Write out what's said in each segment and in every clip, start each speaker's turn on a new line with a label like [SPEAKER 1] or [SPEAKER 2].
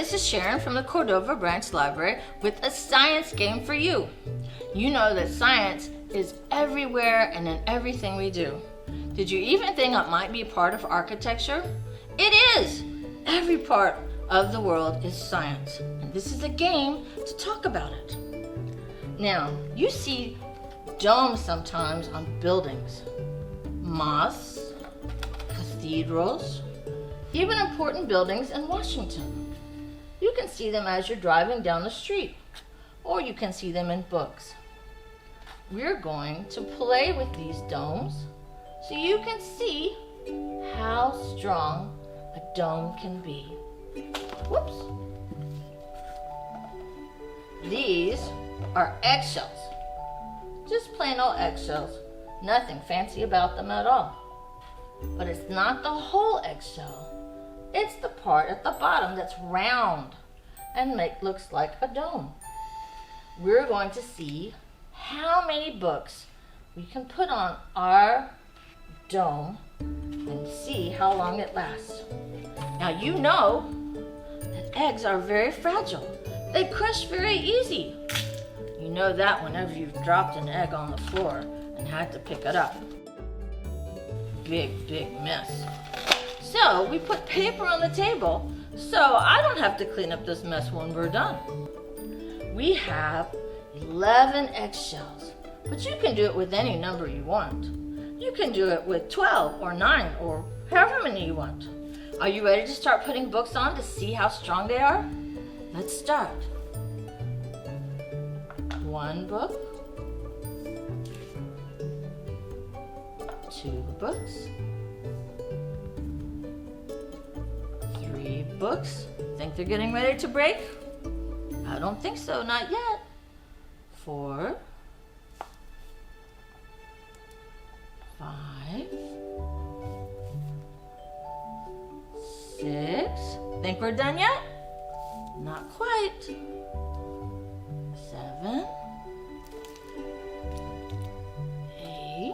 [SPEAKER 1] this is Sharon from the Cordova Branch Library with a science game for you. You know that science is everywhere and in everything we do. Did you even think it might be part of architecture? It is! Every part of the world is science, and this is a game to talk about it. Now, you see domes sometimes on buildings, mosques, cathedrals, even important buildings in Washington. You can see them as you're driving down the street, or you can see them in books. We're going to play with these domes so you can see how strong a dome can be. Whoops. These are eggshells. Just plain old eggshells. Nothing fancy about them at all. But it's not the whole eggshell. It's the part at the bottom that's round and looks like a dome. We're going to see how many books we can put on our dome and see how long it lasts. Now you know that eggs are very fragile. They crush very easy. You know that whenever you've dropped an egg on the floor and had to pick it up. Big mess. So we put paper on the table so I don't have to clean up this mess when we're done. We have 11 eggshells, but you can do it with any number you want. You can do it with 12 or 9 or however many you want. Are you ready to start putting books on to see how strong they are? Let's start. 1 book, 2 books, 3 books. Think they're getting ready to break? I don't think so, not yet. 4, 5, 6. Think we're done yet? Not quite. 7, 8,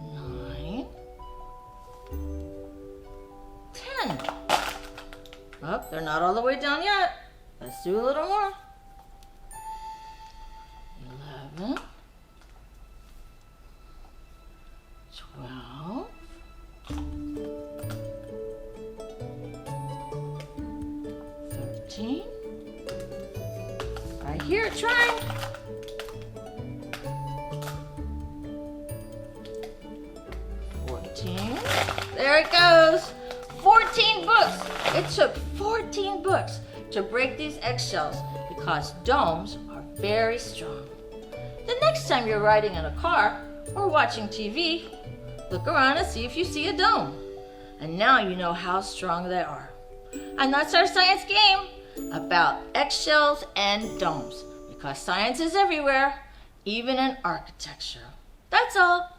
[SPEAKER 1] 9, 10. Oh, they're not all the way down yet. Let's do a little more. 11, 12, 13. Right here, trying. 14. There it goes. 14 books. It took 14 books to break these eggshells because domes are very strong. The next time you're riding in a car or watching TV, look around and see if you see a dome. And now you know how strong they are. And that's our science game about eggshells and domes, because science is everywhere, even in architecture. That's all.